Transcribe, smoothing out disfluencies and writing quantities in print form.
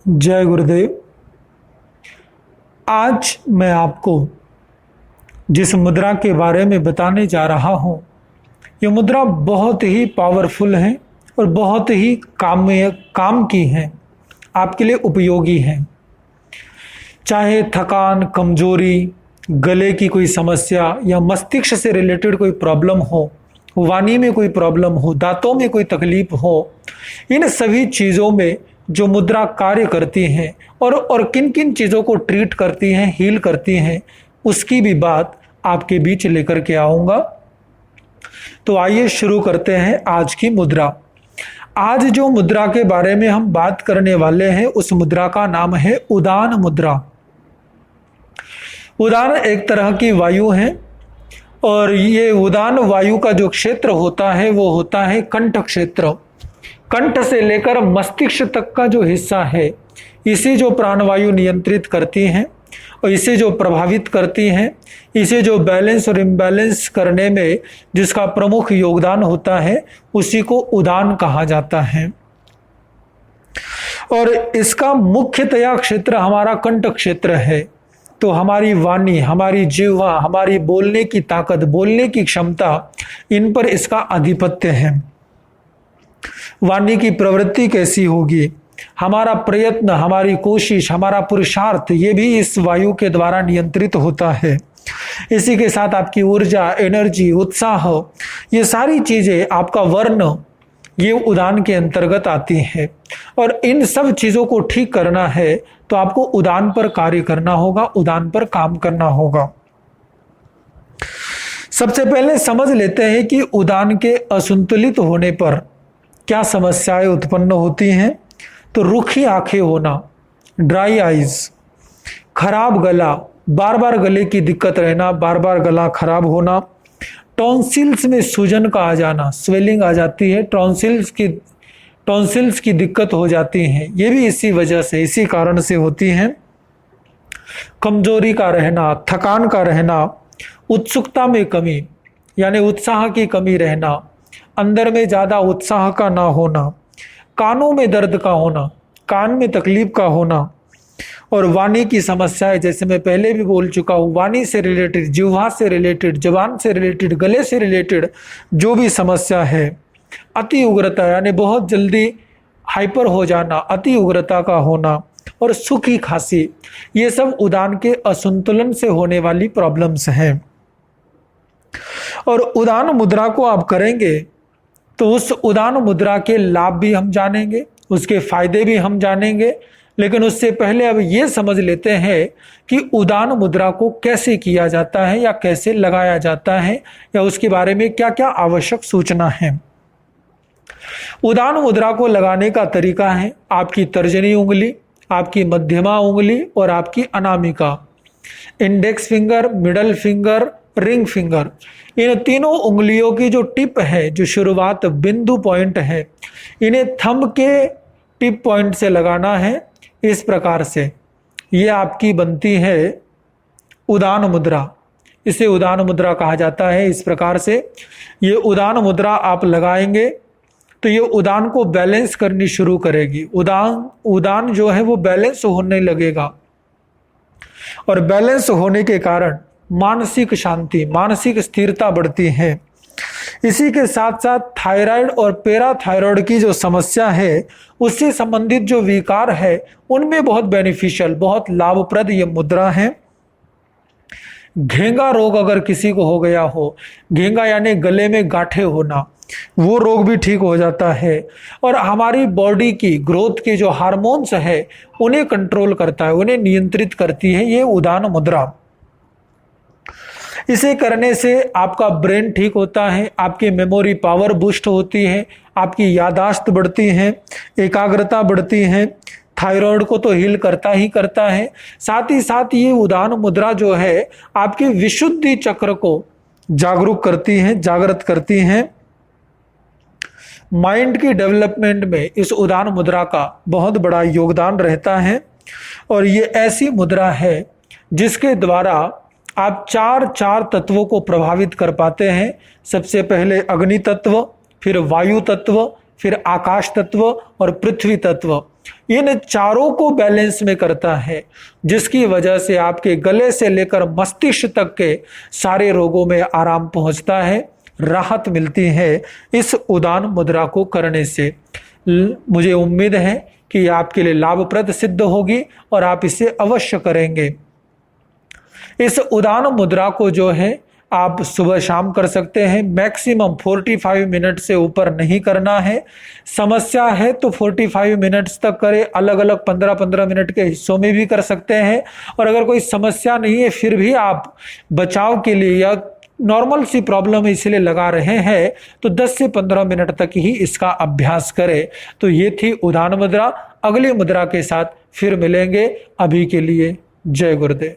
जय गुरुदेव। आज मैं आपको जिस मुद्रा के बारे में बताने जा रहा हूँ, ये मुद्रा बहुत ही पावरफुल है और बहुत ही काम की है, आपके लिए उपयोगी है। चाहे थकान, कमजोरी, गले की कोई समस्या या मस्तिष्क से रिलेटेड कोई प्रॉब्लम हो, वाणी में कोई प्रॉब्लम हो, दांतों में कोई तकलीफ हो, इन सभी चीज़ों में जो मुद्रा कार्य करती हैं और किन किन चीज़ों को ट्रीट करती हैं, हील करती हैं, उसकी भी बात आपके बीच लेकर के आऊँगा। तो आइए शुरू करते हैं आज की मुद्रा। आज जो मुद्रा के बारे में हम बात करने वाले हैं, उस मुद्रा का नाम है उदान मुद्रा। उदान एक तरह की वायु है और ये उदान वायु का जो क्षेत्र होता है वो होता है कंठ क्षेत्र। कंठ से लेकर मस्तिष्क तक का जो हिस्सा है, इसे जो प्राणवायु नियंत्रित करती हैं और इसे जो प्रभावित करती हैं, इसे जो बैलेंस और इम्बैलेंस करने में जिसका प्रमुख योगदान होता है, उसी को उदान कहा जाता है। और इसका मुख्यतया क्षेत्र हमारा कंठ क्षेत्र है। तो हमारी वाणी, हमारी जिह्वा, हमारी बोलने की ताकत, बोलने की क्षमता, इन पर इसका आधिपत्य है। वाणी की प्रवृत्ति कैसी होगी, हमारा प्रयत्न, हमारी कोशिश, हमारा पुरुषार्थ, ये भी इस वायु के द्वारा नियंत्रित होता है। इसी के साथ आपकी ऊर्जा, एनर्जी, उत्साह, ये सारी चीजें, आपका वर्ण, ये उदान के अंतर्गत आती हैं। और इन सब चीजों को ठीक करना है तो आपको उदान पर कार्य करना होगा, उदान पर काम करना होगा। सबसे पहले समझ लेते हैं कि उदान के असंतुलित होने पर क्या समस्याएं उत्पन्न होती हैं। तो रूखी आंखें होना, ड्राई आईज, खराब गला, बार बार गले की दिक्कत रहना, बार बार गला खराब होना, टॉन्सिल्स में सूजन का आ जाना, स्वेलिंग आ जाती है, टॉन्सिल्स की दिक्कत हो जाती है, ये भी इसी वजह से, इसी कारण से होती हैं। कमजोरी का रहना, थकान का रहना, उत्सुकता में कमी यानी उत्साह की कमी रहना, अंदर में ज़्यादा उत्साह का ना होना, कानों में दर्द का होना, कान में तकलीफ का होना, और वाणी की समस्याएं, जैसे मैं पहले भी बोल चुका हूँ, वाणी से रिलेटेड, जिह्वा से रिलेटेड, जबान से रिलेटेड, गले से रिलेटेड जो भी समस्या है, अति उग्रता यानी बहुत जल्दी हाइपर हो जाना, अति उग्रता का होना, और सूखी खांसी, ये सब उदान के असंतुलन से होने वाली प्रॉब्लम्स हैं। और उदान मुद्रा को आप करेंगे तो उस उदान मुद्रा के लाभ भी हम जानेंगे, उसके फायदे भी हम जानेंगे। लेकिन उससे पहले अब ये समझ लेते हैं कि उदान मुद्रा को कैसे किया जाता है या कैसे लगाया जाता है, या उसके बारे में क्या क्या आवश्यक सूचना है। उदान मुद्रा को लगाने का तरीका है आपकी तर्जनी उंगली, आपकी मध्यमा उंगली और आपकी अनामिका, index finger, middle finger, ring finger, इन तीनों उंगलियों की जो टिप है, जो शुरुआत बिंदु पॉइंट है, इन्हें थंब के टिप पॉइंट से लगाना है। इस प्रकार से ये आपकी बनती है उदान मुद्रा, इसे उदान मुद्रा कहा जाता है। इस प्रकार से ये उदान मुद्रा आप लगाएंगे तो ये उदान को बैलेंस करनी शुरू करेगी। उदान जो है वो बैलेंस होने लगेगा, और बैलेंस होने के कारण मानसिक शांति, मानसिक स्थिरता बढ़ती है। इसी के साथ साथ थायराइड और पैराथायराइड की जो समस्या है, उससे संबंधित जो विकार है, उनमें बहुत बेनिफिशियल, बहुत लाभप्रद ये मुद्रा है। घेंगा रोग अगर किसी को हो गया हो, घेंगा यानी गले में गांठें होना, वो रोग भी ठीक हो जाता है। और हमारी बॉडी की ग्रोथ के जो हार्मोन्स है, उन्हें कंट्रोल करता है, उन्हें नियंत्रित करती है ये उदान मुद्रा। इसे करने से आपका ब्रेन ठीक होता है, आपकी मेमोरी पावर बूस्ट होती है, आपकी याददाश्त बढ़ती है, एकाग्रता बढ़ती है, थायराइड को तो हील करता ही करता है। साथ ही साथ ये उदान मुद्रा जो है आपके विशुद्धि चक्र को जागरूक करती है, जागृत करती है। माइंड की डेवलपमेंट में इस उदान मुद्रा का बहुत बड़ा योगदान रहता है। और ये ऐसी मुद्रा है जिसके द्वारा आप चार तत्वों को प्रभावित कर पाते हैं। सबसे पहले अग्नि तत्व, फिर वायु तत्व, फिर आकाश तत्व और पृथ्वी तत्व, इन चारों को बैलेंस में करता है, जिसकी वजह से आपके गले से लेकर मस्तिष्क तक के सारे रोगों में आराम पहुंचता है, राहत मिलती है इस उदान मुद्रा को करने से। मुझे उम्मीद है कि ये आपके लिए लाभप्रद सिद्ध होगी और आप इसे अवश्य करेंगे। इस उदान मुद्रा को जो है आप सुबह शाम कर सकते हैं। मैक्सिमम 45 मिनट से ऊपर नहीं करना है। समस्या है तो 45 मिनट्स तक करें, अलग अलग 15-15 मिनट के हिस्सों में भी कर सकते हैं। और अगर कोई समस्या नहीं है फिर भी आप बचाव के लिए या नॉर्मल सी प्रॉब्लम इसलिए लगा रहे हैं तो 10 से 15 मिनट तक ही इसका अभ्यास करें। तो ये थी उदान मुद्रा। अगली मुद्रा के साथ फिर मिलेंगे। अभी के लिए जय गुरुदेव।